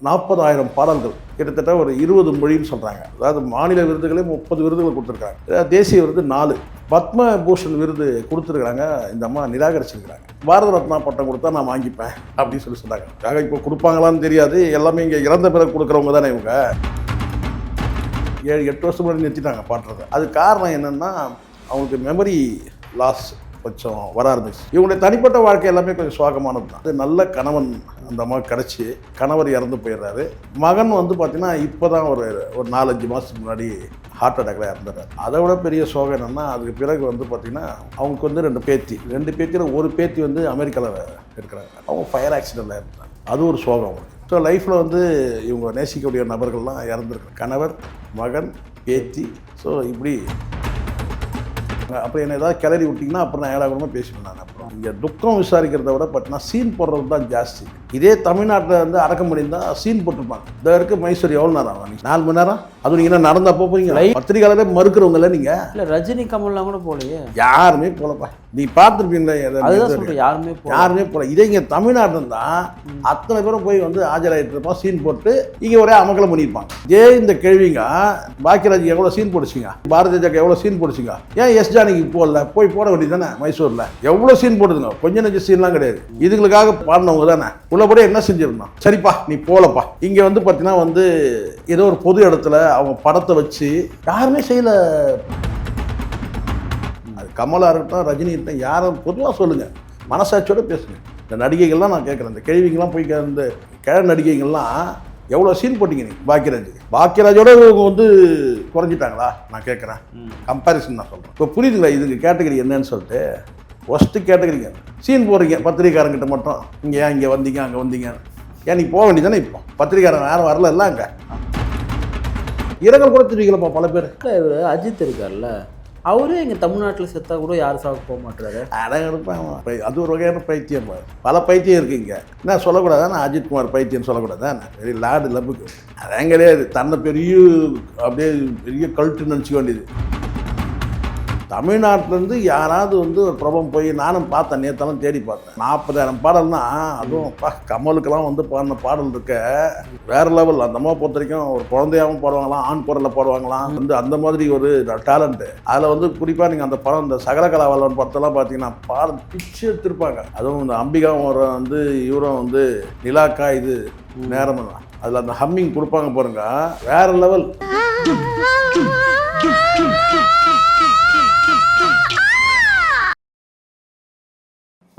40,000 பாடல்கள், கிட்டத்தட்ட ஒரு 20 மொழின்னு சொல்கிறாங்க. அதாவது மாநில விருதுகளே 30 விருதுகள் கொடுத்துருக்காங்க. தேசிய விருது 4, பத்ம பூஷன் விருது கொடுத்துருக்குறாங்க. இந்த அம்மா நிராகரிச்சிருக்கிறாங்க. பாரத ரத்னா பட்டம் கொடுத்தா நான் வாங்கிப்பேன் அப்படின்னு சொன்னாங்க. இப்போ கொடுப்பாங்களான்னு தெரியாது. எல்லாமே இங்கே இறந்த பிறகு கொடுக்குறவங்க தானே இவங்க. 7-8 வருஷம் முன்னாடி நிறுத்திட்டாங்க பாடுறது. அது காரணம் என்னென்னா, அவங்களுக்கு மெமரி லாஸ் கொஞ்சம் வர ஆரம்பிச்சு. இவங்களுடைய தனிப்பட்ட வாழ்க்கை எல்லாமே கொஞ்சம் சோகமானது தான். நல்ல கணவன் அந்த அம்மா கிடச்சி, கணவர் இறந்து போயிடுறாரு. மகன் வந்து பார்த்தீங்கன்னா இப்போ தான் ஒரு 4-5 மாதத்துக்கு முன்னாடி ஹார்ட் அட்டாக்ல இறந்துறாரு. அதை விட பெரிய சோகம் என்னென்னா, அதுக்கு பிறகு வந்து பார்த்திங்கன்னா அவங்களுக்கு வந்து 2 பேத்தியில் ஒரு பேத்தி வந்து அமெரிக்காவில் இருக்கிறாங்க. அவங்க ஃபயர் ஆக்சிடெண்ட்டில் இருந்தாங்க. அது ஒரு சோகம் அவங்களுக்கு. ஸோ லைஃப்பில் வந்து இவங்க நேசிக்கக்கூடிய நபர்கள்லாம் இறந்துருக்காங்க. கணவர், மகன், பேத்தி. ஸோ இப்படி அப்புறம் என்ன ஏதாவது கிளறி விட்டிங்கன்னா அப்புறம் நான் ஏடாகூடமாக பேசிப்பேன். நான் அப்புறம் இங்கே துக்கம் விசாரிக்கிறத விட பார்த்தீங்கன்னா சீன் போடுறது தான் ஜாஸ்தி. இதே தமிழ்நாட்டில் வந்து அடக்க முடிந்தால் சீன் போட்டிருப்பாங்க. இந்த இருக்க மைசூர் எவ்வளோ நேரம் ஆகும்? 4 மணி நேரம். அதுவும் நீங்கள் என்ன நடந்தா போகிறீங்க? பத்திரிகையாளரே மறுக்கிறவங்கள நீங்கள். இல்லை, ரஜினி கமல்லாம் கூட போகலையே. யாருமே போகலப்பா. நீ பார்த்துருப்பீங்களா? யாருமே போகல. இதே இங்கே தமிழ்நாட்டில் தான் அத்தனை பேரும் போய் வந்து ஆஜராகிட்டு இருப்பான். சீன் போட்டு இங்கே ஒரே அமக்கலம் பண்ணியிருப்பாங்க. இதே இந்த கேள்விங்க பாக்கியராஜ் எவ்வளோ சீன் போடுச்சிங்க, பாரதிய ஜனதா எவ்வளோ சீன் போடுச்சிங்க, ஏன் எஸ் ஜானகி போடல? போட வேண்டியது தானே. மைசூரில் எவ்வளோ சீன் போடுதுங்க. கொஞ்சம் நெஞ்ச சீன்லாம் கிடையாது. இதுங்களுக்காக பாடினவங்க தானே. உள்ளபடி என்ன செஞ்சிருந்தோம்? சரிப்பா நீ போலப்பா. இங்கே வந்து பார்த்தீங்கன்னா வந்து ஏதோ ஒரு பொது இடத்துல அவங்க படத்தை வச்சு யாருமே செய்யல. அது கமலா இருக்கட்டும், ரஜினி இருக்கட்டும், யாரும் பொதுவாக சொல்லுங்கள், மனசாட்சியோட பேசுங்க. இந்த நடிகைகள்லாம் நான் கேட்குறேன், இந்த கேள்விங்கெல்லாம் போய் இந்த கிழ நடிகைகள்லாம் எவ்வளோ சீன் போட்டிங்க நீ? பாக்கியராஜோட இவங்க வந்து குறைஞ்சிட்டாங்களா? நான் கேட்குறேன். கம்பேரிசன் நான் சொல்கிறேன். இப்போ புரியுதுங்களா இதுக்கு கேட்டகரி என்னன்னு சொல்லிட்டு? ஃபஸ்ட்டு கேட்டகரிங்க சீன் போடுறீங்க பத்திரிக்காரங்கிட்ட மட்டும். இங்கே ஏன் இங்கே வந்தீங்க, அங்கே வந்தீங்க, ஏன் நீ போக வேண்டியதானே? இப்போ பத்திரிக்காரன் யாரும் வரல இல்லை. அங்கே இரங்கல் கூட தெரிவிக்கலப்பா பல பேர். அஜித் இருக்கார்ல, அவரே எங்கள் தமிழ்நாட்டில் செத்தா கூட யாரும் சாக போக மாட்டுறாரு. அடங்கடுப்பேன். அது ஒரு வகையான பைத்தியம். பல பைத்தியம் இருக்குங்க. என்ன சொல்லக்கூடாது? நான் அஜித் குமார் பைத்தியம் சொல்லக்கூடாது. பெரிய லாடு லப்புக்கு அதான் கிடையாது. தன்னை அப்படியே பெரிய கல்ட்டு நினச்சிக்க வேண்டியது. தமிழ்நாட்டிலேருந்து யாராவது வந்து ஒரு பிரபலம் போய் நானும் பார்த்தேன், நேற்றெல்லாம் தேடி பார்த்தேன். 40,000 பாடல்னா, அதுவும் கமலுக்கெல்லாம் வந்து பாடின பாடல் இருக்க வேறு லெவல். அந்த மாதிரி பொறுத்த வரைக்கும் ஒரு குழந்தையாகவும் பாடுவாங்களாம், ஆண் குரலில் பாடுவாங்களாம். வந்து அந்த மாதிரி ஒரு டேலண்ட்டு. அதில் வந்து குறிப்பாக நீங்கள் அந்த படம், இந்த சகலகலாவல்லன் படத்தெல்லாம் பார்த்தீங்கன்னா பாடல் பிச்சு எடுத்திருப்பாங்க. அதுவும் இந்த அம்பிகாவும் வந்து இவரும் வந்து நிலாக்கா இது நேரம் அதில் அந்த ஹம்மிங் கொடுப்பாங்க பாருங்க, வேறு லெவல்.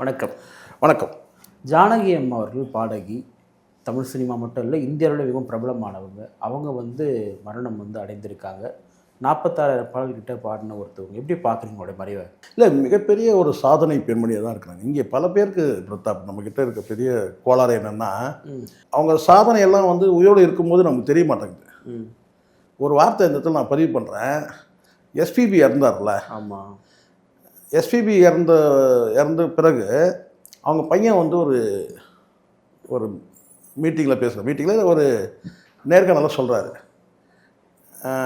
வணக்கம். வணக்கம். ஜானகி அம்மா அவர்கள் பாடகி. தமிழ் சினிமா மட்டும் இல்லை, இந்தியாவில் மிகவும் பிரபலமானவங்க. அவங்க வந்து மரணம் வந்து அடைந்திருக்காங்க. 46,000 பாடல்கிட்ட பாடின ஒருத்தவங்க. எப்படி பார்க்குறீங்க உங்களுடைய மறைவை? இல்லை, மிகப்பெரிய ஒரு சாதனை பெண்மணியாக தான் இருக்கிறாங்க. இங்கே பல பேருக்கு பிரதாப் நம்மக்கிட்ட இருக்க பெரிய கோளாறு என்னென்னா, அவங்க சாதனையெல்லாம் வந்து உயிரோடு இருக்கும்போது நமக்கு தெரிய மாட்டேங்குது. ஒரு வார்த்தை இந்த இடத்துல நான் பதிவு பண்ணுறேன். எஸ்பிபி இறந்தார்ல. ஆமாம். எஸ்பிபி இறந்த பிறகு அவங்க பையன் வந்து ஒரு மீட்டிங்கில் ஒரு நேர்காணலில் சொல்கிறாரு.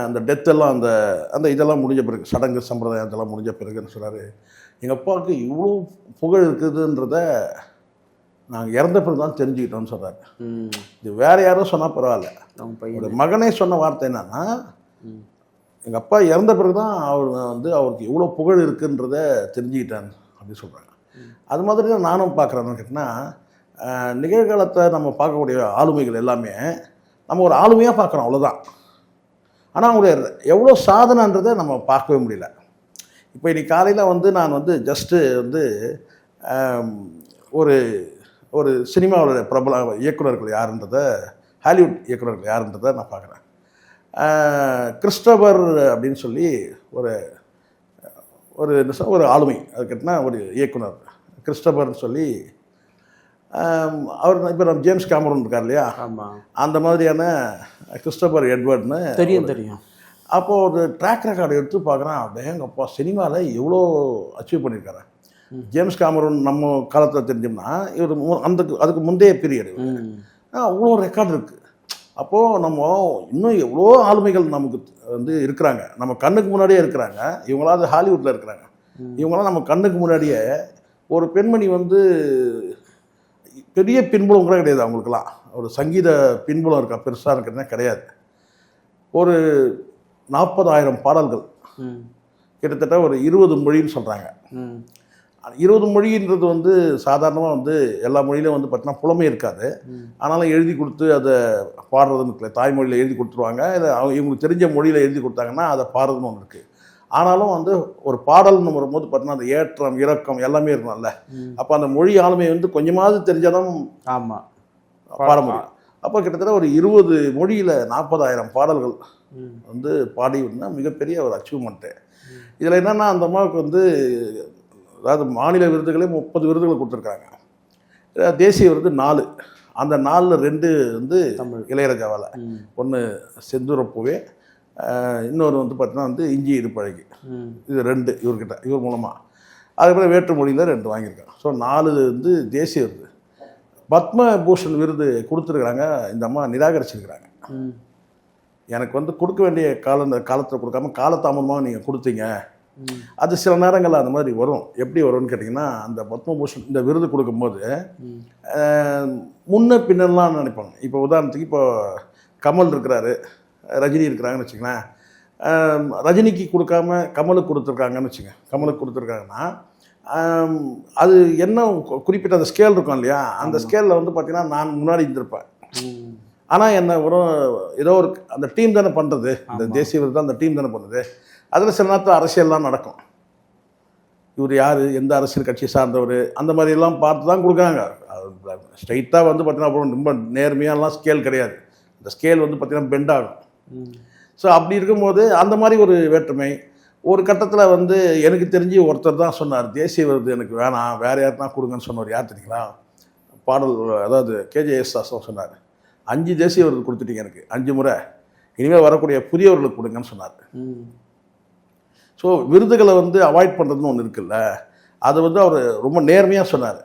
அந்த டெத்தெல்லாம் அந்த இதெல்லாம் முடிஞ்ச பிறகு, சடங்கு சம்பிரதாயம் இதெல்லாம் முடிஞ்ச பிறகுன்னு சொல்கிறாரு, எங்கள் அப்பாவுக்கு இவ்வளோ புகழ் இருக்குதுன்றத நாங்கள் இறந்த பிறகு தான் தெரிஞ்சுக்கிட்டோன்னு சொல்கிறாரு. இது வேறு யாரும் சொன்னால் பரவாயில்ல, ஒரு மகனே சொன்ன வார்த்தை என்னன்னா, எங்கள் அப்பா இறந்த பிறகு தான் அவருக்கு எவ்வளோ புகழ் இருக்குன்றத தெரிஞ்சுக்கிட்டாங்க அப்படின்னு சொல்கிறாங்க. அது மாதிரி தான் நானும் பார்க்குறேன்னு கேட்டிங்கன்னா, நிகழ்காலத்தை நம்ம பார்க்கக்கூடிய ஆளுமைகள் எல்லாமே நம்ம ஒரு ஆளுமையாக பார்க்குறோம், அவ்வளோதான். ஆனால் அவங்களுடைய எவ்வளோ சாதனைன்றதை நம்ம பார்க்கவே முடியல. இப்போ இன்றைக்கி காலையில் வந்து நான் வந்து ஜஸ்ட்டு வந்து ஒரு சினிமாவோட பிரபல இயக்குநர்கள் யாருன்றதை, ஹாலிவுட் இயக்குநர்கள் யாருன்றதை நான் பார்க்குறேன். கிறிஸ்டோபர் அப்படின்னு சொல்லி ஒரு ஆளுமை, அது கேட்டினா ஒரு இயக்குனர் கிறிஸ்டோபர்னு சொல்லி, அவர் இப்போ நம்ம ஜேம்ஸ் கேமரூன் இருக்கார் இல்லையா, அந்த மாதிரியான கிறிஸ்டோபர் எட்வர்ட்னு தெரியும். அப்போது ஒரு ட்ராக் ரெக்கார்டு எடுத்து பார்க்குறேன். அப்படியே எங்கள் அப்பா சினிமாவில் எவ்வளோ அச்சீவ் பண்ணியிருக்காரு. ஜேம்ஸ் கேமரூன் நம்ம காலத்தில் தெரிஞ்சோம்னா இவர் அதுக்கு முந்தைய பீரியடு அவ்வளோ ரெக்கார்டு இருக்குது. அப்போது நம்ம இன்னும் எவ்வளோ ஆளுமைகள் நமக்கு வந்து இருக்கிறாங்க, நம்ம கண்ணுக்கு முன்னாடியே இருக்கிறாங்க. இவங்களாவது ஹாலிவுட்டில் இருக்கிறாங்க. இவங்களாம் நம்ம கண்ணுக்கு முன்னாடியே. ஒரு பெண்மணி வந்து பெரிய பின்புலம் கூட கிடையாது அவங்களுக்குலாம். ஒரு சங்கீத பின்புலம் இருக்கா பெருசாக இருக்கிறதுனா கிடையாது. ஒரு 40,000 பாடல்கள், கிட்டத்தட்ட ஒரு 20 மொழின்னு சொல்கிறாங்க. 20 மொழின்றது வந்து சாதாரணமாக வந்து எல்லா மொழியிலும் வந்து பார்த்தீங்கன்னா புலமை இருக்காது. ஆனாலும் எழுதி கொடுத்து அதை பாடுறதுன்னு இருக்குல்ல, தாய்மொழியில் எழுதி கொடுத்துருவாங்க, இல்லை இவங்களுக்கு தெரிஞ்ச மொழியில் எழுதி கொடுத்தாங்கன்னா அதை பாடுறதுன்னு ஒன்று இருக்குது. ஆனாலும் வந்து ஒரு பாடல்னு வரும்போது பார்த்தீங்கன்னா அந்த ஏற்றம் இறக்கம் எல்லாமே இருக்கணும்ல. அப்போ அந்த மொழி ஆளுமை வந்து கொஞ்சமாவது தெரிஞ்சாலும் ஆமாம் பாட முடியும். அப்போ கிட்டத்தட்ட ஒரு 20 மொழியில் 40,000 பாடல்கள் வந்து பாடினா மிகப்பெரிய ஒரு அச்சீவ்மெண்ட்டு. இதில் என்னென்னா அந்த அம்மாவுக்கு வந்து அதாவது மாநில விருதுகளே 30 விருதுகள் கொடுத்துருக்காங்க. தேசிய விருது 4. அந்த 4ல் 2 வந்து இளையராஜாவால், ஒன்று செந்தூரப்பூவே, இன்னொரு வந்து பார்த்தீங்கன்னா வந்து இஞ்சி இருப்பழகி. இது 2 இவர்கிட்ட, இவர் மூலமாக. அதுக்கப்புறம் வேற்று மொழியில் 2 வாங்கியிருக்காங்க. ஸோ 4 வந்து தேசிய விருது. பத்மபூஷன் விருது கொடுத்துருக்குறாங்க, இந்த அம்மா நிராகரிச்சிருக்கிறாங்க. எனக்கு வந்து கொடுக்க வேண்டிய காலத்தில் கொடுக்காம காலதாமதமாக நீங்கள் கொடுத்தீங்க. அது சில நேரங்களில் அந்த மாதிரி வரும். எப்படி வரும்னு கேட்டிங்கன்னா, அந்த பத்மபூஷன் இந்த விருது கொடுக்கும்போது முன்ன பின்னெல்லாம் நினைப்பாங்க. இப்போ உதாரணத்துக்கு இப்போ கமல் இருக்கிறாரு, ரஜினி இருக்கிறாங்கன்னு வச்சுங்களேன். ரஜினிக்கு கொடுக்காம கமலுக்கு கொடுத்துருக்காங்கன்னு வச்சுங்க. கமலுக்கு கொடுத்துருக்காங்கன்னா அது என்ன குறிப்பிட்ட அந்த ஸ்கேல் இருக்கும் இல்லையா, அந்த ஸ்கேலில் வந்து பார்த்திங்கன்னா நான் முன்னாடி இருந்திருப்பேன். ஆனால் என்ன வரும், ஏதோ ஒரு அந்த டீம் தானே பண்ணுறது, இந்த தேசிய விருது அந்த டீம் தானே பண்ணுறது. அதில் சில நேரத்தில் அரசியல்லாம் நடக்கும். இவர் யார், எந்த அரசியல் கட்சி சார்ந்தவர், அந்த மாதிரியெல்லாம் பார்த்து தான் கொடுக்குறாங்க. ஸ்ட்ரைட்டாக வந்து பார்த்தீங்கன்னா அப்புறம் ரொம்ப நேர்மையாலாம் ஸ்கேல் கிடையாது. இந்த ஸ்கேல் வந்து பார்த்திங்கன்னா பெண்ட் ஆகும். ஸோ அப்படி இருக்கும்போது அந்த மாதிரி ஒரு வேற்றுமை. ஒரு கட்டத்தில் வந்து எனக்கு தெரிஞ்சு ஒருத்தர் தான் சொன்னார், தேசிய விருது எனக்கு வேணாம், வேறு யாருன்னா கொடுங்கன்னு சொன்னவர். யார் தெரியுங்களா? பாடல், அதாவது கேஜேஎஸ் சொன்னார், 5 தேசிய விருது கொடுத்துட்டீங்க எனக்கு 5 முறை, இனிமேல் வரக்கூடிய புதியவர்களுக்கு கொடுங்கன்னு சொன்னார். ஸோ விருதுகளை வந்து அவாய்ட் பண்ணுறதுன்னு ஒன்று இருக்குல்ல, அது வந்து அவர் ரொம்ப நேர்மையாக சொன்னார்.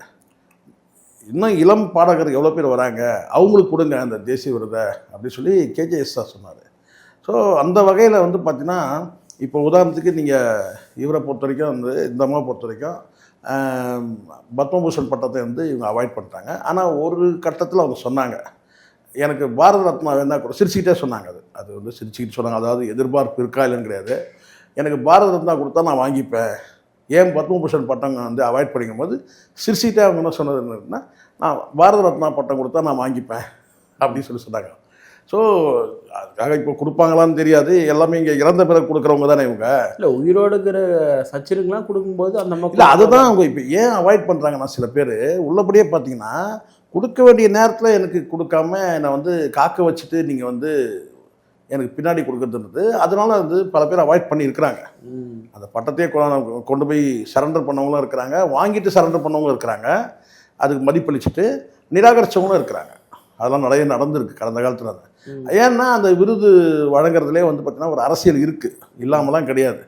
இன்னும் இளம் பாடகர் எவ்வளோ பேர் வராங்க, அவங்களுக்கு கொடுங்க அந்த தேசிய விருதை அப்படின்னு சொல்லி கேஜேஎஸ் சொன்னார். ஸோ அந்த வகையில் வந்து பார்த்திங்கன்னா, இப்போ உதாரணத்துக்கு நீங்கள் இவரை பொறுத்த வரைக்கும் வந்து இந்த அம்மாவை பொறுத்த வரைக்கும் பத்மபூஷன் பட்டத்தை வந்து இவங்க அவாய்ட் பண்ணிட்டாங்க. ஆனால் ஒரு கட்டத்தில் அவங்க சொன்னாங்க, எனக்கு பாரத ரத்னா வேணா கூட, சிரிச்சுக்கிட்டே சொன்னாங்க. அது வந்து சிரிச்சுக்கிட்டு சொன்னாங்க. அதாவது எதிர்பார்ப்பு இருக்கா இல்லைன்னு கிடையாது. எனக்கு பாரத ரத்னா கொடுத்தா நான் வாங்கிப்பேன், ஏன் பத்மபூஷன் பட்டம் வந்து அவாய்ட் பண்ணிக்கும்போது சிரிச்சுக்கிட்டே அவங்க என்ன சொன்னது என்னன்னா, நான் பாரத ரத்னா பட்டம் கொடுத்தா நான் வாங்கிப்பேன் அப்படின்னு சொல்லி சொன்னாங்க. ஸோ அதுக்காக இப்போ கொடுப்பாங்களான்னு தெரியாது. எல்லாமே இங்கே இறந்த பிறகு கொடுக்குறவங்க தானே இவங்க. இல்லை, உயிரோடு இருக்கிற சச்சினுக்கெலாம் கொடுக்கும்போது அந்த மக்கள் இல்லை, அதுதான் அவங்க இப்போ ஏன் அவாய்ட் பண்ணுறாங்கன்னா, சில பேர் உள்ளபடியே பார்த்தீங்கன்னா கொடுக்க வேண்டிய நேரத்தில் எனக்கு கொடுக்காம என்னை வந்து காக்க வச்சுட்டு நீங்கள் வந்து எனக்கு பின்னாடி கொடுக்குறதுன்றது, அதனால வந்து பல பேர் அவாய்ட் பண்ணியிருக்கிறாங்க. அந்த பட்டத்தையே கொண்டு போய் சரண்டர் பண்ணவங்களும் இருக்கிறாங்க, வாங்கிட்டு சரண்டர் பண்ணவங்களும் இருக்கிறாங்க, அதுக்கு மதிப்பளிச்சுட்டு நிராகரித்தவங்களும் இருக்கிறாங்க. அதெல்லாம் நிறைய நடந்திருக்கு கடந்த காலத்தில். அது ஏன்னா அந்த விருது வழங்குறதுலே வந்து பார்த்திங்கன்னா ஒரு அரசியல் இருக்குது, இல்லாமலாம் கிடையாது.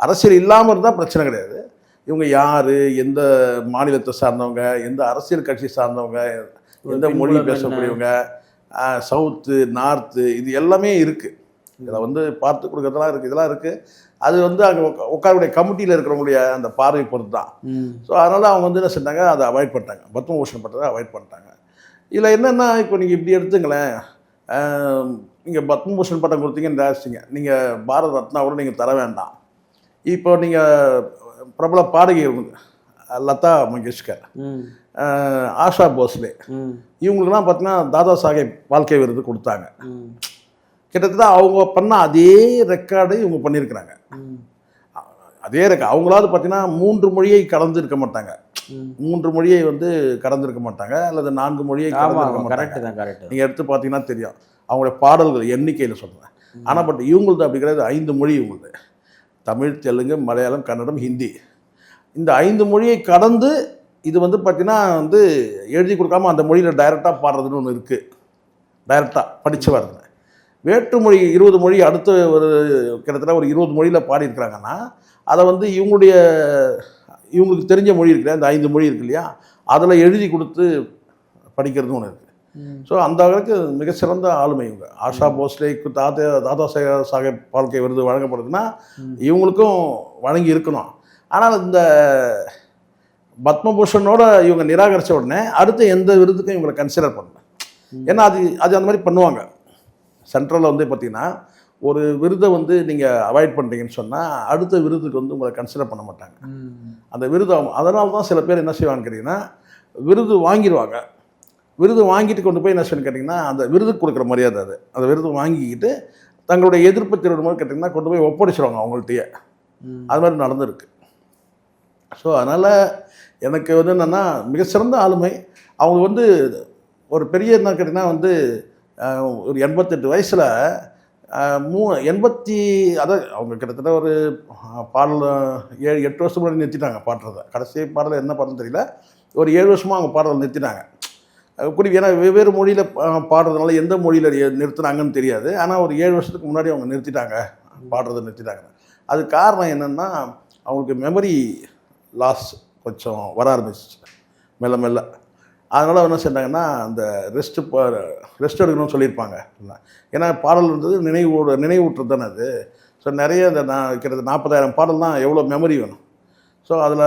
அரசியல் இல்லாமல் இருந்தால் பிரச்சனை கிடையாது. இவங்க யார், எந்த மாநிலத்தை சார்ந்தவங்க, எந்த அரசியல் கட்சி சார்ந்தவங்க, எந்த மொழி பேசக்கூடியவங்க, சவுத்து நார்த்து, இது எல்லாமே இருக்குது. இதில் வந்து பார்த்து கொடுக்குறதெல்லாம் இருக்குது, இதெல்லாம் இருக்குது. அது வந்து அங்கே உட்காரக்கூடிய கமிட்டியில் இருக்கிறவங்களுடைய அந்த பார்வை பொறுத்து தான். ஸோ அதனால் அவங்க வந்து என்ன செஞ்சாங்க, அதை அவாய்ட் பண்ணிட்டாங்க, பத்மபூஷன் பட்டத்தை அவாய்ட் பண்ணிட்டாங்க. இதில் என்னென்னா, இப்போ நீங்கள் இப்படி எடுத்துங்களேன், நீங்கள் பத்மபூஷன் பட்டம் கொடுத்தீங்கன்னு நினைச்சிங்க, நீங்கள் பாரத ரத்னாவோட நீங்கள் தர வேண்டாம். இப்போ நீங்கள் பிரபல பாடகி லதா மங்கேஷ்கர், ஆஷா போஸ்லே, இவங்களுக்குலாம் பார்த்தீங்கன்னா தாதா சாஹேப் வாழ்க்கை விருது கொடுத்தாங்க. கிட்டத்தட்ட அவங்க பண்ண அதே ரெக்கார்டு இவங்க பண்ணியிருக்கிறாங்க. அதே ரெக்கார்டு. அவங்களாவது பார்த்தீங்கன்னா 3 மொழியை கடந்து இருக்க மாட்டாங்க, 3 மொழியை வந்து கடந்திருக்க மாட்டாங்க, அல்லது 4 மொழியை கடந்திருக்க மாட்டாங்க. நீங்கள் எடுத்து பார்த்தீங்கன்னா தெரியும் அவங்களுடைய பாடல்கள் எண்ணிக்கையில் சொல்கிறேன். ஆனால் பட் இவங்களது அப்படி கிடையாது. 5 மொழி இவங்களது, தமிழ், தெலுங்கு, மலையாளம், கன்னடம், ஹிந்தி. இந்த 5 மொழியை கடந்து இது வந்து பார்த்திங்கன்னா வந்து எழுதி கொடுக்காம அந்த மொழியில் டைரெக்டாக பாடுறதுன்னு ஒன்று இருக்குது. டைரெக்டாக படித்து வருது. வேற்றுமொழி 20 மொழி அடுத்த ஒரு கிட்டத்தட்ட ஒரு 20 மொழியில் பாடியிருக்கிறாங்கன்னா, அதை வந்து இவங்களுக்கு தெரிஞ்ச மொழி இருக்கிற அந்த 5 மொழி இருக்கு இல்லையா, அதில் எழுதி கொடுத்து படிக்கிறதுன்னு ஒன்று இருக்குது. ஸோ அந்த அளவுக்கு மிகச்சிறந்த ஆளுமை இவங்க. ஆஷா போஸ்லேக்கு தாதா சாஹேப் வாழ்க்கை விருது வழங்கப்படுதுன்னா இவங்களுக்கும் வழங்கி இருக்கணும். ஆனால் இந்த பத்மபூஷனோட இவங்க நிராகரித்த உடனே அடுத்து எந்த விருதுக்கும் இவங்களை கன்சிடர் பண்ணல. ஏன்னா அது அது அந்த மாதிரி பண்ணுவாங்க. சென்ட்ரலில் வந்து பார்த்தீங்கன்னா ஒரு விருதை வந்து நீங்கள் அவாய்ட் பண்ணுறீங்கன்னு சொன்னால் அடுத்த விருதுக்கு வந்து உங்களை கன்சிடர் பண்ண மாட்டாங்க. அந்த விருது அதனால தான் சில பேர் என்ன செய்வாங்கன்னு கேட்டிங்கன்னா விருது வாங்கிடுவாங்க. விருது வாங்கிட்டு கொண்டு போய் என்ன செய்யணும்னு கேட்டிங்கன்னா அந்த விருதுக்கு கொடுக்குற மரியாதை அது. அந்த விருது வாங்கிக்கிட்டு தங்களுடைய எதிர்ப்பு தெரிவிக்கும் போது கேட்டிங்கன்னா கொண்டு போய் ஒப்படைச்சிடுவாங்க அவங்கள்ட்டயே. அது மாதிரி நடந்திருக்கு. ஸோ அதனால் எனக்கு வந்து என்னென்னா மிகச்சிறந்த ஆளுமை. அவங்க வந்து ஒரு பெரிய என்ன கேட்டிங்கன்னா வந்து ஒரு 88 வயசில் 80 அதான் அவங்க கிட்டத்தட்ட ஒரு பாடல் 7-8 வருஷம் முன்னாடி நிறுத்திட்டாங்க பாடுறத. கடைசி பாடல் என்ன பாடல்னு தெரியல. ஒரு 7 வருஷமாக அவங்க பாடலை நிறுத்திட்டாங்க. குறிப்பாக ஏன்னா வெவ்வேறு மொழியில் பாடுறதுனால எந்த மொழியில் நிறுத்துனாங்கன்னு தெரியாது. ஆனால் ஒரு 7 வருஷத்துக்கு முன்னாடி அவங்க நிறுத்திட்டாங்க, பாடுறதை நிறுத்திட்டாங்க. அது காரணம் என்னென்னா அவங்களுக்கு மெமரி லாஸ் கொஞ்சம் வர ஆரம்பிச்சிச்சு மெல்ல மெல்ல. அதனால் என்ன செஞ்சாங்கன்னா அந்த ரெஸ்ட் எடுக்கணும்னு சொல்லியிருப்பாங்க. ஏன்னா பாடல் இருந்தது நினைவூட்டுறது தானே அது. ஸோ நிறைய இந்த கிட்டத்தட்ட 40,000 பாடல் தான் எவ்வளோ மெமரி வேணும். ஸோ அதில்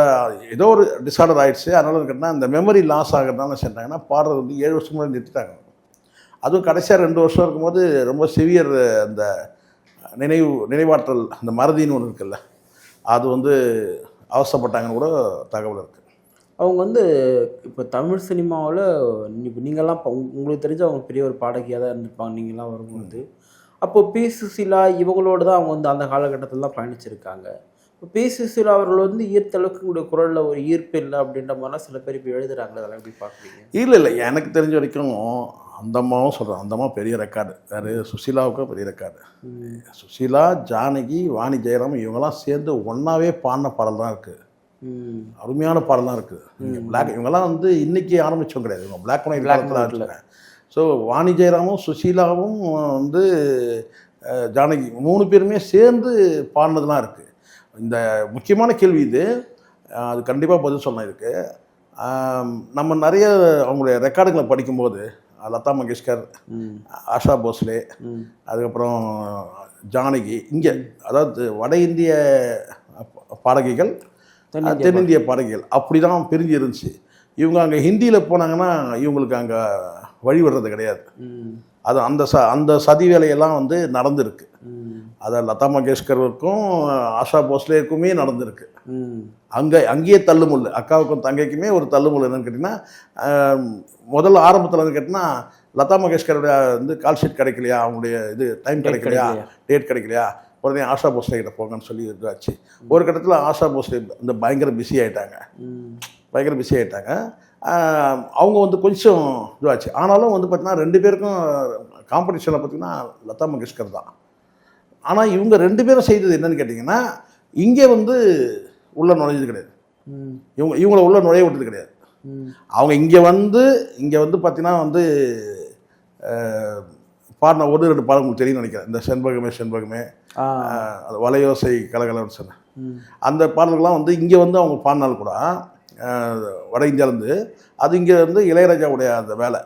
ஏதோ ஒரு டிஸார்டர் ஆகிடுச்சு. அதனால் கேட்டால் இந்த மெமரி லாஸ் ஆகிறதுனால செஞ்சாங்கன்னா பாடுறது வந்து 7 வருஷம் முன்னாடி நிறுத்திட்டாங்க. அதுவும் கடைசியாக 2 வருஷம் இருக்கும்போது ரொம்ப சிவியர் அந்த நினைவாற்றல் அந்த மறதின்னு ஒன்று இருக்குல்ல, அது வந்து அவசரப்பட்டாங்கன்னு கூட தகவல் இருக்குது. அவங்க வந்து இப்போ தமிழ் சினிமாவில் இப்போ நீங்கள்லாம் உங்களுக்கு தெரிஞ்ச அவங்க பெரிய ஒரு பாடகியாக தான் இருந்திருப்பாங்க நீங்கள்லாம் வரும்போது. அப்போது பி. சுசீலா இவங்களோட தான் அவங்க வந்து அந்த காலகட்டத்தில் தான் பயணிச்சிருக்காங்க. இப்போ பி. சுசீலா அவர்கள் வந்து ஈர்த்தளவுக்கு உங்களுடைய குரலில் ஒரு ஈர்ப்பு இல்லை அப்படின்ற மாதிரிலாம் சில பேர் இப்போ எழுதுறாங்களே, அதெல்லாம் எப்படி பார்க்குறீங்க? இல்லை எனக்கு தெரிஞ்ச வரைக்கும் அந்த அம்மாவும் சொல்கிறேன், அந்த அம்மா பெரிய ரெக்கார்டு. வேறு சுசீலாவுக்கும் பெரிய ரெக்கார்டு. சுசீலா, ஜானகி, வாணி ஜெயராம் இவங்கெல்லாம் சேர்ந்து ஒன்றாவே பாடின பாடல் தான் இருக்குது. அருமையான பாடலாம் இருக்குது. பிளாக் இவங்கெல்லாம் வந்து இன்றைக்கி ஆரம்பித்தவங்க கிடையாது. இவங்க பிளாக் அண்ட் ஒயிட் காலத்தில் இல்லை. ஸோ வாணி ஜெயராமும் சுசீலாவும் வந்து ஜானகி 3 பேருமே சேர்ந்து பாடினதுலாம் இருக்குது. இந்த முக்கியமான கேள்வி இது, அது கண்டிப்பாக பதில் சொல்லணும் இதுக்கு. நம்ம நிறைய அவங்களுடைய ரெக்கார்டுகளை படிக்கும்போது லதா மங்கேஷ்கர், ஆஷா போஸ்லே, அதுக்கப்புறம் ஜானகி, இங்கே அதாவது வட இந்திய பாடகிகள், தென்னிந்திய பாடகிகள் அப்படி தான் பிரிஞ்சு இருந்துச்சு. இவங்க அங்கே ஹிந்தியில் போனாங்கன்னா இவங்களுக்கு அங்கே வழிவிடுறது கிடையாது. அது அந்த சதி வேலையெல்லாம் வந்து நடந்திருக்கு. அதை லதா மங்கேஷ்கருக்கும் ஆஷா போஸ்லேக்குமே நடந்திருக்கு. அங்கேயே தள்ளுமுள்ளு, அக்காவுக்கும் தங்கைக்குமே ஒரு தள்ளுமுள்ளு என்னன்னு கேட்டிங்கன்னா, முதல்ல ஆரம்பத்தில் வந்து கேட்டிங்கன்னா லதா மங்கேஷ்கருடைய வந்து கால் ஷீட் கிடைக்கலையா, அவங்களுடைய இது டைம் கிடைக்கலையா, டேட் கிடைக்கலையா, உடனே ஆஷா போஸ்லே கிட்ட போங்கன்னு சொல்லி இதாச்சு. ஒரு கட்டத்தில் ஆஷா போஸ்லே இந்த பயங்கர பிஸி ஆகிட்டாங்க. அவங்க வந்து கொஞ்சம் இதுவாச்சு. ஆனாலும் வந்து பார்த்திங்கன்னா 2 பேருக்கும் காம்படிஷனில் பார்த்திங்கன்னா லதா மங்கேஷ்கர் தான். ஆனால் இவங்க 2 பேரும் செய்தது என்னன்னு கேட்டிங்கன்னா, இங்கே வந்து உள்ளே நுழைஞ்சது கிடையாது. இவங்கள உள்ளே நுழைய விட்டது கிடையாது. அவங்க இங்கே வந்து பார்த்திங்கன்னா வந்து பாடின 1-2 பாடல் உங்களுக்கு தெரியும்னு நினைக்கிறேன். இந்த செண்பகமே அது வலையோசை கலகலன்னு சொன்னேன். அந்த பாடல்கள்லாம் வந்து இங்கே வந்து அவங்க பாடினாலும் கூட வட இந்தியாவிலேருந்து அது இங்கே வந்து இளையராஜாவுடைய அந்த வேலை.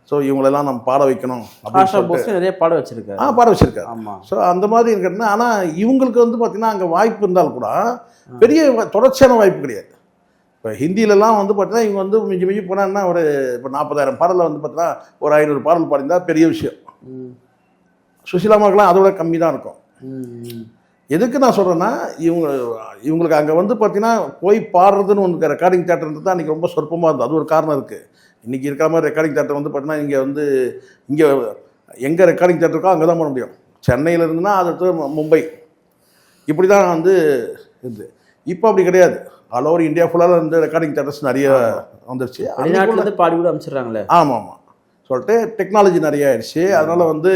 ஸோ இவங்களெல்லாம் நம்ம பாட வைக்கணும் அப்படின்னு நிறைய பாட வச்சிருக்காரு. ஆமாம். ஸோ அந்த மாதிரி கேட்டிங்கன்னா, ஆனால் இவங்களுக்கு வந்து பார்த்திங்கன்னா அங்கே வாய்ப்பு இருந்தாலும் கூட பெரிய தொடர்ச்சியான வாய்ப்பு கிடையாது. இப்போ ஹிந்திலலாம் வந்து பார்த்தீங்கன்னா இவங்க வந்து மிஞ்சி போனாங்கன்னா ஒரு இப்போ 40,000 பாடலில் வந்து பார்த்தீங்கன்னா ஒரு 500 பாடல் பாடிந்தால் பெரிய விஷயம். சுஷீலாமாக்கெல்லாம் அதோட கம்மி தான் இருக்கும். எதுக்கு நான் சொல்கிறேன்னா, இவங்களுக்கு அங்கே வந்து பார்த்தீங்கன்னா போய் பாடுறதுன்னு ஒன்று ரெக்கார்டிங் தேட்டர் இருந்து தான் இன்றைக்கி ரொம்ப சொற்பமாக இருந்தது. அது ஒரு காரணம் இருக்குது. இன்றைக்கி இருக்கிற மாதிரி ரெக்கார்டிங் தேட்டர் வந்து பார்த்தீங்கன்னா இங்கே எங்கே ரெக்கார்டிங் தேட்டர் இருக்கோ அங்கே தான் பண்ண முடியும். சென்னையில் இருந்துன்னா அது மும்பை, இப்படி தான் வந்து இது. இப்போ அப்படி கிடையாது. ஆல் ஓவர் இந்தியா ஃபுல்லாக வந்து ரெக்கார்டிங் தேட்டர்ஸ் நிறைய வந்துருச்சு. வெளிநாட்டில் பாடி கூட அமைச்சிடுறாங்களே. ஆமாம் சொல்லிட்டு டெக்னாலஜி நிறைய ஆயிடுச்சு. அதனால் வந்து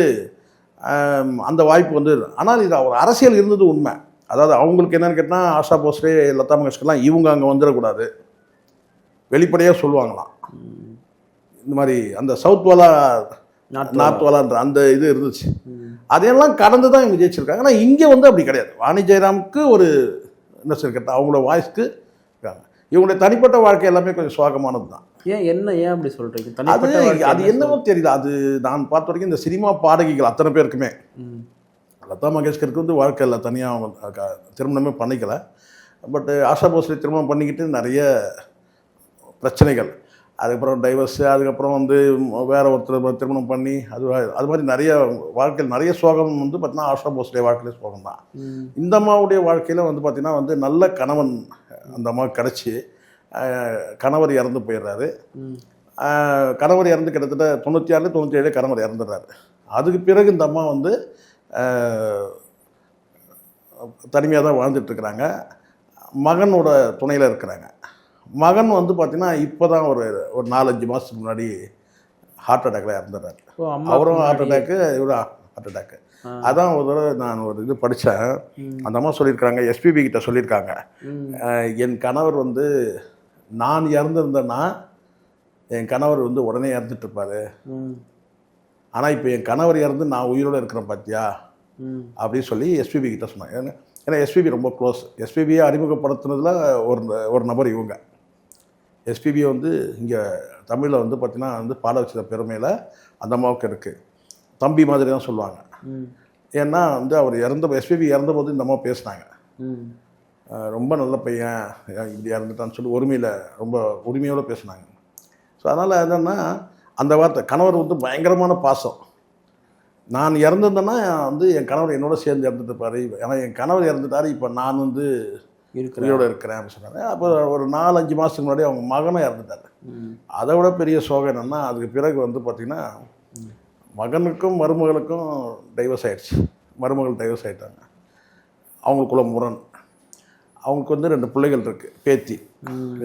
அந்த வாய்ப்பு வந்து, ஆனால் இது ஒரு அரசியல் இருந்தது உண்மை. அதாவது அவங்களுக்கு என்னென்னு கேட்டால் ஆஷா போஸ்லே, லதா மங்கேஷ்கர்லாம் இவங்க அங்கே வந்துடக்கூடாது வெளிப்படையாக சொல்லுவாங்களாம். இந்த மாதிரி அந்த சவுத் வாலா நார்த் வாலான்ற அந்த இது இருந்துச்சு. அதையெல்லாம் கடந்து தான் இவங்க ஜெயிச்சிருக்காங்க. ஆனால் இங்கே வந்து அப்படி கிடையாது. வாணி ஜெயராமுக்கு ஒரு என்ன சொல்லி கேட்டால் அவங்களோட வாய்ஸ்க்கு இருக்காங்க. இவங்களுடைய தனிப்பட்ட வாழ்க்கை எல்லாமே கொஞ்சம் சோகமானது தான். ஏன் அப்படி சொல்கிறீங்க? அது என்னவோ தெரியல. அது நான் பார்த்த வரைக்கும் இந்த சினிமா பாடகிகள் அத்தனை பேருக்குமே, லதா மங்கேஷ்கருக்கு வந்து வாழ்க்கை இல்லை, தனியாக திருமணமே பண்ணிக்கல. பட் ஆஷா போஸ்லே திருமணம் பண்ணிக்கிட்டு நிறைய பிரச்சனைகள். அதுக்கப்புறம் டைவர்ஸு, அதுக்கப்புறம் வந்து வேற ஒருத்தர் திருமணம் பண்ணி அது மாதிரி நிறைய வாழ்க்கையில் நிறைய சோகம் வந்து பார்த்தீங்கன்னா ஆஷா போஸ்லே வாழ்க்கையில சோகம் தான். இந்த அம்மாவுடைய வாழ்க்கையில் வந்து பார்த்தீங்கன்னா வந்து நல்ல கணவன் அந்த அம்மாவுக்கு கிடச்சி கணவர் இறந்து போயிடுறாரு. கணவர் இறந்து கிட்டத்தட்ட 96 97 கணவர் இறந்துடுறாரு. அதுக்கு பிறகு இந்த அம்மா வந்து தனிமையாக தான் வாழ்ந்துட்டுருக்குறாங்க. மகனோட துணையில் இருக்கிறாங்க. மகன் வந்து பார்த்தீங்கன்னா இப்போ தான் ஒரு 4-5 மாதத்துக்கு முன்னாடி ஹார்ட் அட்டாக்கில் இறந்துடுறாரு. அவரும் ஹார்ட் அட்டாக்கு, இவரும் ஹார்ட் அட்டாக்கு. அதான் ஒரு தடவை நான் ஒரு இது படித்தேன். அந்த அம்மா சொல்லியிருக்காங்க, எஸ்பிபி கிட்ட சொல்லியிருக்காங்க, என் கணவர் வந்து நான் இறந்துருந்தேன்னா என் கணவர் வந்து உடனே இறந்துட்டுருப்பாரு. ஆனால் இப்போ என் கணவர் இறந்து நான் உயிரோடு இருக்கிறேன் பார்த்தியா அப்படின்னு சொல்லி எஸ்பிபி கிட்ட சொன்னாங்க. ஏன்னா எஸ்பிபி ரொம்ப க்ளோஸ். எஸ்பிபியை அறிமுகப்படுத்துனதில் ஒரு நபர் இவங்க. எஸ்பிபியை வந்து இங்கே தமிழில் வந்து பார்த்திங்கன்னா வந்து பாட வச்ச பெருமையில் அந்த அம்மாவுக்கு இருக்குது. தம்பி மாதிரி தான் சொல்லுவாங்க. ஏன்னா வந்து அவர் எஸ்பிபி இறந்தபோது இந்த அம்மா பேசினாங்க, ரொம்ப நல்ல பையன் இப்படி இறந்துட்டான்னு சொல்லி ரொம்ப உரிமையோடு பேசினாங்க. ஸோ அதனால் என்னென்னா அந்த வார்த்தை கணவர் வந்து பயங்கரமான பாசம். நான் இறந்துருந்தேன்னா வந்து என் கணவர் என்னோட சேர்ந்து இறந்துட்டுப்பாரு. ஏன்னா என் கணவர் இறந்துட்டார், இப்போ நான் வந்து உயிரோடு இருக்கிறேன் அப்படின்னு சொன்னாங்க. அப்போ ஒரு 4-5 மாதத்துக்கு முன்னாடி அவங்க மகனும் இறந்துட்டார். அதை விட பெரிய சோகம் என்னென்னா அதுக்கு பிறகு வந்து பார்த்திங்கன்னா மகனுக்கும் மருமகளுக்கும் டைவர்ஸ் ஆகிடுச்சு. மருமகள் டைவர்ஸ் ஆகிட்டாங்க. அவங்களுக்குள்ள முரண். அவங்களுக்கு வந்து 2 பிள்ளைகள் இருக்குது, பேத்தி.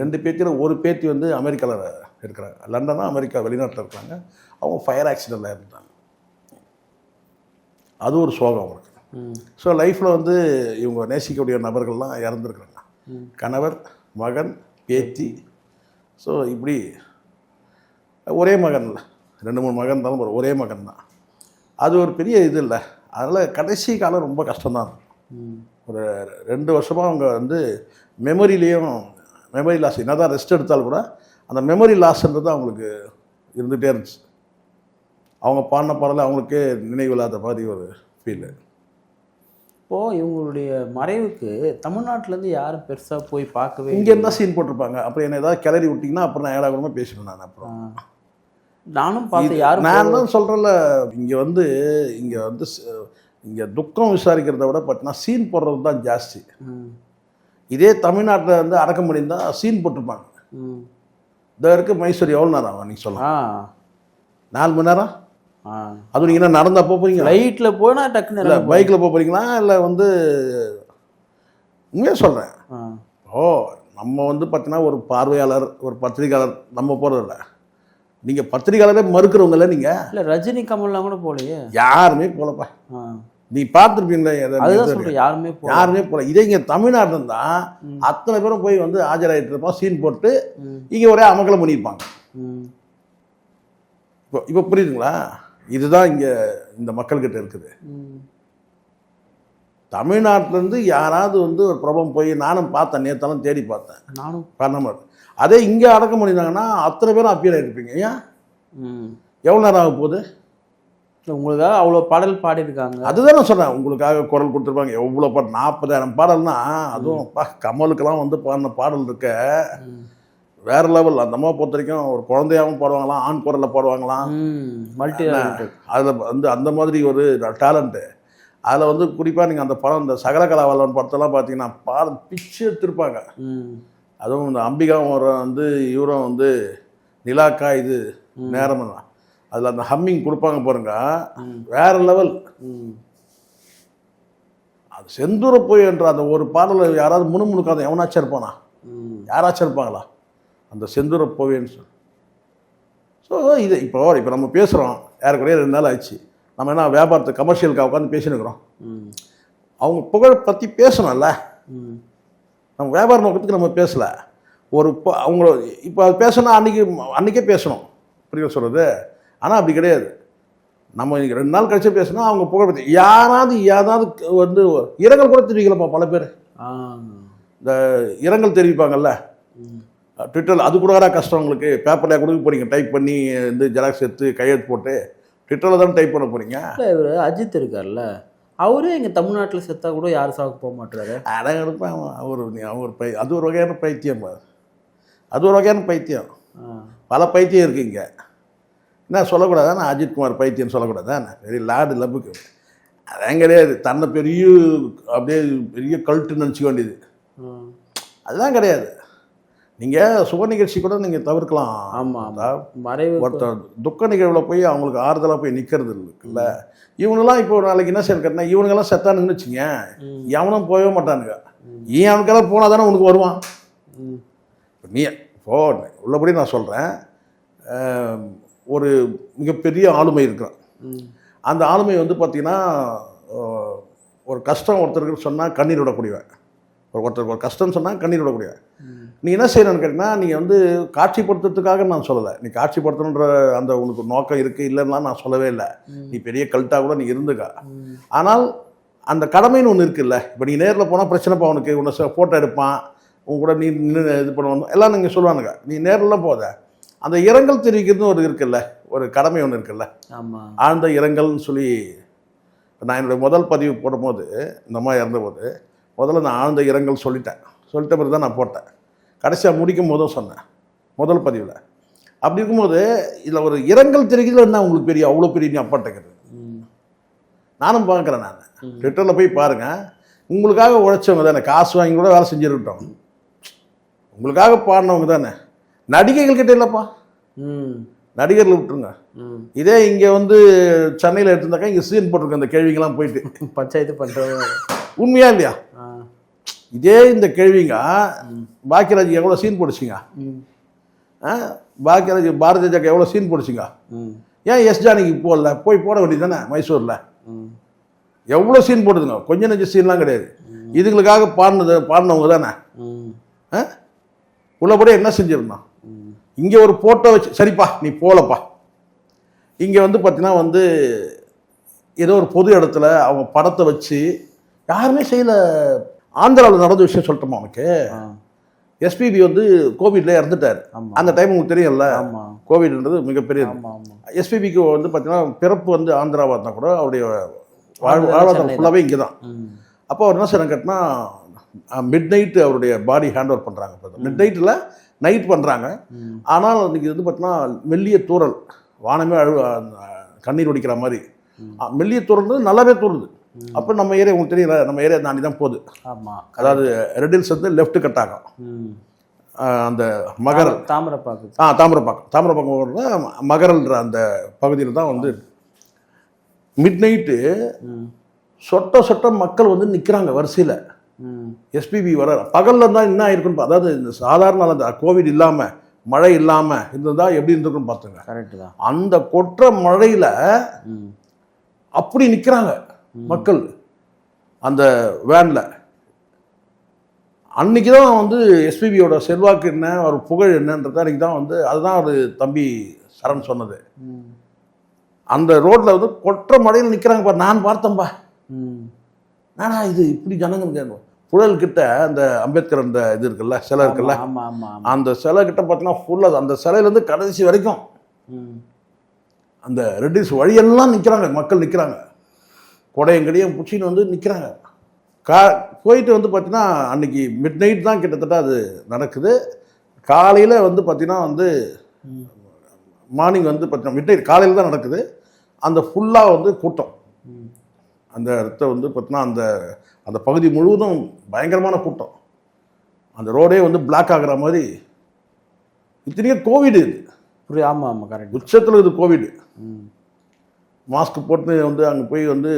2 பேத்தியில் ஒரு பேத்தி வந்து அமெரிக்காவில் இருக்கிறாங்க. லண்டனா அமெரிக்கா வெளிநாட்டில் இருக்கிறாங்க. அவங்க ஃபயர் ஆக்சிடெண்ட்டில் இருந்தாங்க. அது ஒரு சோகம் அவங்களுக்கு. ஸோ லைஃப்பில் வந்து இவங்க நேசிக்கக்கூடிய நபர்கள்லாம் இறந்துருக்குறாங்க. கணவர், மகன், பேத்தி. ஸோ இப்படி ஒரே மகன் இல்லை, 2-3 மகன் இருந்தாலும் ஒரே மகன் தான். அது ஒரு பெரிய இது இல்லை. அதனால் கடைசி காலம் ரொம்ப கஷ்டம்தான் இருக்கும். ஒரு 2 வருஷமாக அவங்க வந்து மெமரி லாஸ், என்ன தான் ரெஸ்ட் எடுத்தாலும் கூட அந்த மெமரி லாஸ்ன்றது அவங்களுக்கு இருந்துகிட்டே இருந்துச்சு. அவங்க பாடின பாடலை அவங்களுக்கே நினைவு இல்லாத மாதிரி ஒரு ஃபீலு. இப்போது இவங்களுடைய மறைவுக்கு தமிழ்நாட்டிலேருந்து யாரும் பெருசாக போய் பார்க்கவே, இங்கே இருந்தால் சீன் போட்டிருப்பாங்க. அப்புறம் என்ன ஏதாவது கிளறி விட்டிங்கன்னா அப்புறம் நான் ஏடாகூடமாக பேசிடுவேன். நான் அப்புறம் நானும் பார்த்து யாரும் நான் தான் சொல்கிறேன்ல, இங்கே வந்து இங்கே துக்கம் விசாரிக்கிறத விட பார்த்தீங்கன்னா சீன் போடுறது தான் ஜாஸ்தி. இதே தமிழ்நாட்டில் வந்து அடக்கம் பண்ணியிருந்தால் சீன் போட்டிருப்பாங்க. இதாக இருக்குது மைசூர் எவ்வளோ நேரம் ஆகும் நீங்கள் சொல்லலாம்? 4 மணி நேரம். அது நீங்கள் என்ன நடந்தால் போகிறீங்க? லைட்டில் போனால் டக்குன்னு இல்லை பைக்கில் போகிறீங்களா இல்லை வந்து உண்மையாக சொல்கிறேன். நம்ம வந்து பார்த்தீங்கன்னா ஒரு பார்வையாளர், ஒரு பத்திரிகையாளர் நம்ம போகிறதில்ல. நீங்கள் பத்திரிகையாளரே மறுக்கிறவங்கள நீங்கள். இல்லை ரஜினி கமல்லாம் கூட போகலையே, யாருமே போகலப்பா. நீ பார்த்துருப்பீங்களே, யாருமே போகல. இதே இங்கே தமிழ்நாட்டில் இருந்தால் அத்தனை பேரும் போய் வந்து ஆஜராகிட்டு இருப்போம், சீன் போட்டு இங்கே ஒரே அமக்கலம் பண்ணியிருப்பாங்க. இப்போ புரியுதுங்களா? இதுதான் இங்கே இந்த மக்கள்கிட்ட இருக்குது. தமிழ்நாட்டிலேருந்து யாராவது வந்து ஒரு ப்ராப்ளம் போய் நானும் பார்த்தேன், நேற்றாலும் தேடி பார்த்தேன், நானும் பண்ண. அதே இங்கே அடக்கம் பண்ணியிருந்தாங்கன்னா அத்தனை பேரும் அப்பியர் ஆகிருப்பீங்க. ஏன் எவ்வளோ நேரம் ஆக போகுது? உங்களுக்காக அவ்வளோ பாடல் பாடியிருக்காங்க. அதுதான் நான் சொன்னேன், உங்களுக்காக குரல் கொடுத்துருப்பாங்க. எவ்வளோ பாடல், 40,000 பாடல்னா அதுவும் கமலுக்கெல்லாம் வந்து பாடின பாடல் இருக்க வேறு லெவல். அந்த அம்மா பொறுத்த வரைக்கும் ஒரு குழந்தையாகவும் பாடுவாங்களாம், ஆண் குரலில் பாடுவாங்களாம், மல்டி. அதில் வந்து அந்த மாதிரி ஒரு டேலண்ட்டு. அதில் வந்து குறிப்பாக நீங்கள் அந்த படம், இந்த சகலகலாவல்லன் படத்தெல்லாம் பார்த்தீங்கன்னா பாடல் பிச்சு எடுத்துருப்பாங்க. அதுவும் இந்த அம்பிகாவும் வந்து இவரும் வந்து நிலாக்கா இது நேரம் தான், அதில் அந்த ஹம்மிங் கொடுப்பாங்க பாருங்க, வேற லெவல். அது செந்தூர போய் என்ற அந்த ஒரு பாடலை யாராவது முணுமுணுக்காத எவனாச்சும் இருப்பானா? யாராச்சும் இருப்பாங்களா? அந்த செந்தூர போவேன்னு சொல்லி. ஸோ இது இப்போ நம்ம பேசுகிறோம், யாருக்குறைய 2 நாள் ஆச்சு. நம்ம என்ன வியாபாரத்தை கமர்ஷியலுக்காக உட்காந்து பேசினுக்கிறோம். அவங்க புகழ் பற்றி பேசணும்ல. நம்ம வியாபார நோக்கத்துக்கு நம்ம பேசலை. அவங்க இப்போ அது பேசணும், அன்றைக்கே பேசணும், புரிய சொல்கிறது. ஆனால் அப்படி கிடையாது. நம்ம இன்றைக்கி 2 நாள் கழிச்சு பேசினா அவங்க புகழ் பற்றி யாராவது வந்து இரங்கல் கூட தெரிவிக்கலப்பா. பல பேர் இந்த இரங்கல் தெரிவிப்பாங்கல்ல ட்விட்டரில், அது கூட கஷ்டம் உங்களுக்கு. பேப்பரில் கொடுக்க போகிறீங்க, டைப் பண்ணி வந்து ஜெராக்ஸ் எடுத்து கையெழுத்து போட்டு ட்விட்டரில் தானே டைப் பண்ண போகிறீங்க. இவர் அஜித் இருக்கார்ல, அவரே எங்கள் தமிழ்நாட்டில் செத்தா கூட யாரும் சாவுக்கு போக மாட்டுறாரு. அடம் எடுப்பேன். அவர் அது ஒரு வகையான பைத்தியம். அது ஒரு வகையான பைத்தியம். பல பைத்தியம் இருக்குது இங்கே. என்ன சொல்லக்கூடாதா? நான் அஜித்குமார் பைத்தியம்னு சொல்லக்கூடாதா? வெரி லார்டு லவ்வுக்கு அதான் கிடையாது. தன்னை பெரிய அப்படியே பெரிய கல்ட்டுன்னு நினச்சிக்க வேண்டியது அதுதான் கிடையாது. நீங்கள் சுப நிகழ்ச்சி கூட நீங்கள் தவிர்க்கலாம். ஆமாம், மறைவு ஒருத்தர் துக்க நிகழ்வில் போய் அவங்களுக்கு ஆறுதலாக போய் நிற்கிறது இருக்குல்ல. இவங்கெல்லாம் இப்போ நாளைக்கு என்ன செய்யறதுன்னா, இவனுங்கெல்லாம் செத்தானுங்கன்னு வச்சுங்க, எவனும் போகவே மாட்டானுங்க. ஏன் அவனுக்கெல்லாம் போனால் தானே உனக்கு வருவான். நீ போ உள்ளபடி நான் சொல்கிறேன். ஒரு மிகப்பெரிய ஆளுமை இருக்கிறான். அந்த ஆளுமை வந்து பார்த்திங்கன்னா ஒரு கஷ்டம் ஒருத்தருக்கு சொன்னால் கண்ணீர் விடக்கூடியவன். ஒருத்தருக்கு ஒரு கஷ்டம்னு சொன்னால் கண்ணீர் விடக்கூடியவன். நீ என்ன செய்யணும்னு கேட்டிங்கன்னா, நீங்கள் வந்து காட்சிப்படுத்துறதுக்காக நான் சொல்லலை. நீ காட்சிப்படுத்தணுன்ற அந்த உனக்கு நோக்கம் இருக்குது இல்லைன்னா நான் சொல்லவே இல்லை. நீ பெரிய கல்ட்டாக கூட நீ இருந்துக்கா. ஆனால் அந்த கடமைன்னு ஒன்று இருக்குல்ல. இப்போ நீ நேரில் போனால் பிரச்சனைப்பா, உனக்கு உன்னை ஃபோட்டோ எடுப்பான், உன் கூட நீ நின்று இது பண்ணணும் எல்லாம் நீங்கள் சொல்லுவானுங்க. நீ நேரில் போத அந்த இரங்கல் தெரிவிக்கிறதுன்னு ஒரு இருக்குல்ல, ஒரு கடமை ஒன்று இருக்குல்ல. ஆமாம், ஆழ்ந்த இரங்கல்னு சொல்லி நான் என்னுடைய முதல் பதிவு போடும்போது இந்த மாதிரி இறந்தபோது முதல்ல நான் ஆழ்ந்த இரங்கல் சொல்லிட்ட பிறகு தான் நான் போட்டேன். கடைசியாக முடிக்கும் போதும் சொன்னேன் முதல் பதிவில். அப்படி இருக்கும்போது இதில் ஒரு இரங்கல் தெரிவிக்கிறதுல என்ன உங்களுக்கு பெரிய அவ்வளோ பெரிய நீ அப்பாட்டக்கிறது. நானும் பார்க்குறேன். நான் ட்விட்டரில் போய் பாருங்கள். உங்களுக்காக உழைச்சவங்க தானே, காசு வாங்கி கூட வேலை செஞ்சுருக்கட்டும். உங்களுக்காக பாடினவங்க தானே. நடிகைகள் கிட்ட இல்லைப்பா, நடிகர்கள் விட்டுருங்க. இதே இங்கே வந்து சென்னையில் எடுத்துருந்தாக்கா இங்கே சீன் போட்டிருக்கேன் இந்த கேள்விங்கெல்லாம் போயிட்டு பஞ்சாயத்து பண்ணுறது உண்மையா இல்லையா? இதே இந்த கேள்விங்க பாக்கியராஜ் எவ்வளோ சீன் போடுச்சிங்க, பாக்கியராஜ் பாரதிய ஜனதா எவ்வளோ சீன் போடுச்சிங்க. ஏன் எஸ் ஜானகி போடல? போய் போட வேண்டியது தானே மைசூரில். எவ்வளோ சீன் போடுதுங்க, கொஞ்சம் நெஞ்ச சீன்லாம் கிடையாது. இதுங்களுக்காக பாடினவங்க தானே. உள்ளபடி என்ன செஞ்சிருந்தான். இங்கே ஒரு போட்டோ வச்சு சரிப்பா நீ போகலப்பா. இங்கே வந்து பார்த்தீங்கன்னா வந்து ஏதோ ஒரு பொது இடத்துல அவங்க படத்தை வச்சு யாருமே செய்யலை. ஆந்திராவில் நடந்த விஷயம் சொல்லட்டோமா உனக்கு? எஸ்பிபி வந்து கோவிட்ல இறந்துட்டார். அந்த டைம் உங்களுக்கு தெரியும்ல, கோவிட்ன்றது மிகப்பெரிய. எஸ்பிபிக்கு வந்து பார்த்தீங்கன்னா பிறப்பு வந்து ஆந்திராவாக இருந்தால் கூட அவருடைய வாழ்வாதாரம் ஃபுல்லாகவே இங்கே தான். அப்போ அவர் என்ன செய்யணும் கேட்டினா, மிட் நைட்டு அவருடைய பாடி ஹேண்ட் ஓவர் பண்ணுறாங்க. மிட் நைட்டில் நைட் பண்ணுறாங்க. ஆனால் இன்றைக்கி வந்து பார்த்தீங்கன்னா மெல்லிய தூறல், வானமே கண்ணீர் ஒடிக்கிற மாதிரி மெல்லிய தூறல் நல்லாவே தூருது. அப்போ நம்ம ஏரியா உங்களுக்கு தெரியல, நம்ம ஏரியா தாண்டி தான் போகுது. ஆமாம், அதாவது ரெட்டில்ஸ் வந்து லெஃப்ட் கட் ஆகும். அந்த மகரல் தாமிரப்பாக்கம் மகரல்ன்ற அந்த பகுதியில் தான் வந்து மிட் நைட்டு சொட்ட மக்கள் வந்து நிற்கிறாங்க வரிசையில். எஸ்பிபி வர பகலில் இருந்தால் என்ன ஆயிருக்குன்னு, அதாவது இந்த சாதாரண அந்த கோவிட் இல்லாமல் மழை இல்லாமல் இருந்ததா எப்படி இருந்திருக்குன்னு பார்த்துங்க. கரெக்டு தான். அந்த கொற்ற மழையில் அப்படி நிற்கிறாங்க மக்கள் அந்த வேனில். அன்றைக்கி தான் வந்து எஸ்பிபியோட செல்வாக்கு என்ன, ஒரு புகழ் என்னன்றது அன்றைக்கி தான் வந்து அதுதான் ஒரு தம்பி சரண் சொன்னது. அந்த ரோட்டில் வந்து கொற்ற மழையில் நிற்கிறாங்க பாரு. நான் பார்த்தேன்பா, நானா இது இப்படி ஜனங்க புழல் கிட்ட அந்த அம்பேத்கர் அந்த இது இருக்குல்ல, சிலை இருக்குல்ல, அந்த சிலை கிட்ட பார்த்தீங்கன்னா ஃபுல்லாக அந்த சிலையிலேருந்து கடைசி வரைக்கும் அந்த ரெட்டிஸ் வழியெல்லாம் நிற்கிறாங்க மக்கள், நிற்கிறாங்க கொடையங்கடியும் பிடிச்சின்னு வந்து நிற்கிறாங்க. போயிட்டு வந்து பார்த்தீங்கன்னா அன்றைக்கி மிட் நைட் தான் கிட்டத்தட்ட அது நடக்குது. காலையில் வந்து பார்த்திங்கன்னா வந்து மார்னிங் வந்து பார்த்தீங்கன்னா மிட் நைட் காலையில் தான் நடக்குது. அந்த ஃபுல்லாக வந்து கூட்டம், அந்த இடத்த வந்து பார்த்தீங்கன்னா அந்த அந்த பகுதி முழுவதும் பயங்கரமான கூட்டம். அந்த ரோடே வந்து பிளாக் ஆகிற மாதிரி. இத்தனையும் கோவிடு இது. ஆமாம் ஆமாம் கரெக்ட். உச்சத்தில் இது கோவிடு. மாஸ்க் போட்டு வந்து அங்கே போய் வந்து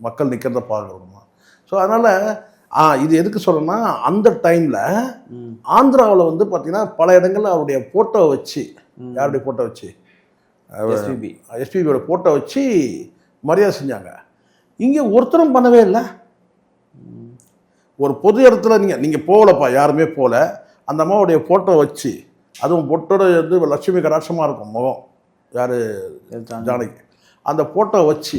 மக்கள் நிற்கிறத பார்க்குறோமா. ஸோ அதனால் இது எதுக்கு சொல்கிறேன்னா, அந்த டைமில் ஆந்திராவில் வந்து பார்த்திங்கன்னா பல இடங்களில் அவருடைய ஃபோட்டோ வச்சு, யாருடைய ஃபோட்டோ வச்சு, எஸ்பிபியோட ஃபோட்டோ வச்சு மரியாதை செஞ்சாங்க. இங்கே ஒருத்தரும் பண்ணவே இல்லை. ஒரு பொது இடத்துல நீங்கள் போகலப்பா, யாருமே போகல. அந்த அம்மாவுடைய ஃபோட்டோ வச்சு, அதுவும் பொட்டோட வந்து லட்சுமி கடாட்சமாக இருக்கும் முகம், யார் ஜானகி, அந்த ஃபோட்டோ வச்சு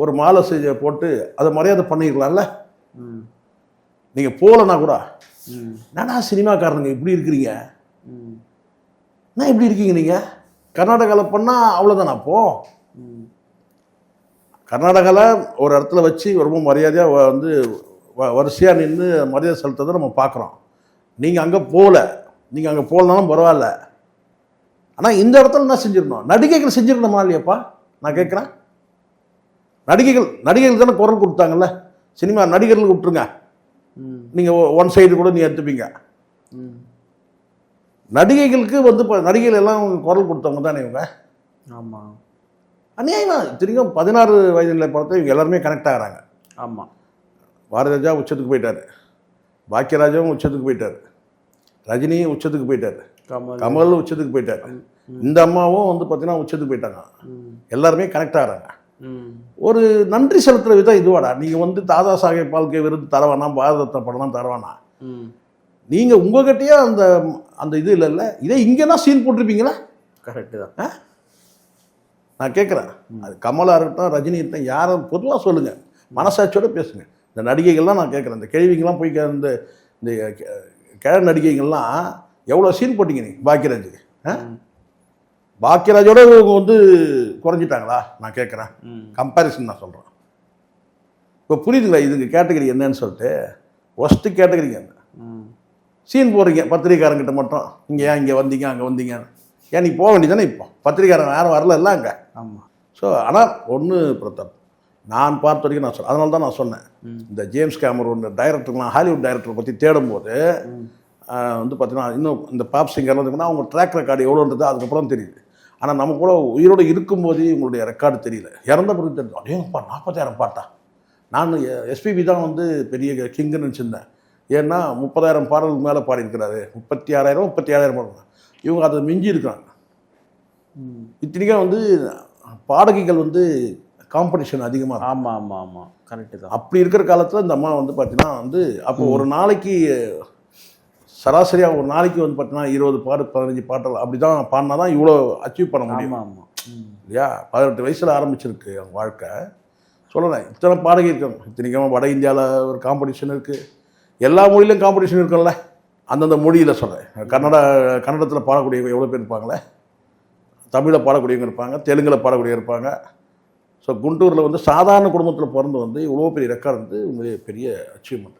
ஒரு மாலை செய்ய போட்டு அதை மரியாதை பண்ணிக்கலாம்ல. நீங்கள் போகலன்னா கூட என்னடா சினிமாக்காரனுங்க இப்படி இருக்கிறீங்க, என்ன இப்படி இருக்கீங்க நீங்கள், கர்நாடகாவில் பண்ணால் அவ்வளோதானா? அப்போது கர்நாடகாவில் ஒரு இடத்துல வச்சு ரொம்ப மரியாதையாக வந்து வரிசையாக நின்று மரியாதை செலுத்துறதை நம்ம பார்க்குறோம். நீங்கள் அங்கே போகல, நீங்கள் அங்கே போகலனாலும் பரவாயில்ல, ஆனால் இந்த இடத்துல என்ன செஞ்சிடணும், நடிகைகள் செஞ்சிடணுமா இல்லையாப்பா நான் கேட்குறேன். நடிகைகள் தானே குரல் கொடுத்தாங்கல்ல. சினிமா நடிகர்களுக்கு விட்டுருங்க, நீங்கள் ஒன் சைடு கூட நீ எடுத்துப்பீங்க. நடிகைகளுக்கு வந்து இப்போ நடிகைகள் எல்லாம் குரல் கொடுத்தவங்க தானே இவங்க. ஆமாம், அநியாயமா திரும்ப 16 வயதில் படத்தை இவங்க எல்லாருமே கனெக்ட் ஆகிறாங்க. ஆமாம். பாரதிராஜா உச்சத்துக்கு போயிட்டார், பாக்கியராஜாவும் உச்சத்துக்கு போயிட்டார், ரஜினியும் உச்சத்துக்கு போயிட்டார், கமல் உச்சத்துக்கு போயிட்டார், இந்த அம்மாவும் வந்து பார்த்தீங்கன்னா உச்சத்துக்கு போயிட்டாங்க. எல்லாருமே கனெக்ட் ஆகிறாங்க. ஒரு நன்றி செலுத்துகிற விதம் இதுவாடா. நீங்கள் வந்து தாதா சாஹேப் பால்கே விருது தரவானா, பாரத ரத்னா படம் தரவானா, நீங்கள் உங்ககிட்டயே அந்த அந்த இது இல்லைல்ல. இதே இங்கேனா சீன் போட்டிருப்பீங்களா? கரெக்டு தான். நான் கேட்குறேன், அது கமலாக இருக்கட்டும், ரஜினி இருக்கட்டும், யாரும் பொதுவாக சொல்லுங்கள், மனசாட்சியோடு பேசுங்க. இந்த நடிகைகள்லாம் நான் கேட்குறேன், இந்த கேள்விங்கெல்லாம் போய் இந்த இந்த கிழ நடிகைகள்லாம் எவ்வளோ சீன் போட்டிங்க நீ பாக்கியராஜுக்கு? பாக்கியராஜோட இவங்க வந்து குறைஞ்சிட்டாங்களா நான் கேட்குறேன். கம்பேரிசன் நான் சொல்கிறேன். இப்போ புரியுதுங்களா இதுங்க கேட்டகரி என்னன்னு சொல்லிட்டு? ஒஸ்ட்டு கேட்டகரிங்க. சீன் போடுறீங்க பத்திரிக்காரங்கிட்ட மட்டும், இங்கே ஏன் இங்கே வந்தீங்க அங்கே வந்தீங்க, ஏன் நீ போக வேண்டியதானே? இப்போ பத்திரிக்காரன் யாரும் வரல அங்கே. ஆமாம். ஸோ ஆனால் ஒன்று பிரதாப், நான் பார்த்த வரைக்கும் நான் அதனால தான் நான் சொன்னேன், இந்த ஜேம்ஸ் கேமரூன் டைரக்டர்லாம் ஹாலிவுட் டைரக்டரை பற்றி தேடும்போது வந்து பார்த்தீங்கன்னா இன்னும் இந்த பாப் சிங்கர்லாம் அவங்க ட்ராக் ரெக்கார்டு எவ்வளோன்றது அதுக்கப்புறம் தெரியுது. ஆனால் நம்ம கூட உயிரோடு இருக்கும்போது உங்களுடைய ரெக்கார்டு தெரியல, இறந்த பிறகு தெரிஞ்சு அதேப்பா 40,000 பாட்டா. நான் எஸ்பிபி தான் வந்து பெரிய கிங்குன்னு நினச்சிருந்தேன். ஏன்னா 30,000 பாடலுக்கு மேலே பாடியிருக்கிறாரு, 36,000 37,000 பாடல். இவங்க அதை மிஞ்சி இருக்கிறாங்க. இத்தனைக்கும் வந்து பாடகிகள் வந்து காம்படிஷன் அதிகமாக. ஆமாம் ஆமாம் ஆமாம், கரெக்டு தான். அப்படி இருக்கிற காலத்தில் இந்த அம்மா வந்து பார்த்தீங்கன்னா வந்து அப்போ ஒரு நாளைக்கு சராசரியாக ஒரு நாளைக்கு வந்து பார்த்தீங்கன்னா 20 பாட்டு 15 பாட்டல் அப்படி தான் பாடினா தான் இவ்வளோ அச்சீவ் பண்ண முடியும். ஆமாம் ஆமாம், இல்லையா? 18 வயசில் ஆரம்பிச்சிருக்கு அவங்க வாழ்க்கை. சொல்லலாம் இத்தனை பாடகி இருக்காங்க. இத்தனைக்கும் வட இந்தியாவில் ஒரு காம்படிஷன் இருக்குது, எல்லா மொழியிலும் காம்படிஷன் இருக்குல்ல. அந்தந்த மொழியில் சொல்கிறேன், கன்னடத்தில் பாடக்கூடியவங்க எவ்வளோ பேர் இருப்பாங்களே, தமிழில் பாடக்கூடியவங்க இருப்பாங்க, தெலுங்கில் பாடக்கூடியவங்க இருப்பாங்க. ஸோ குண்டூரில் வந்து சாதாரண குடும்பத்தில் பிறந்து வந்து இவ்வளோ பெரிய ரெக்கார்டு வந்து உண்மையிலே பெரிய அச்சீவ்மெண்ட்.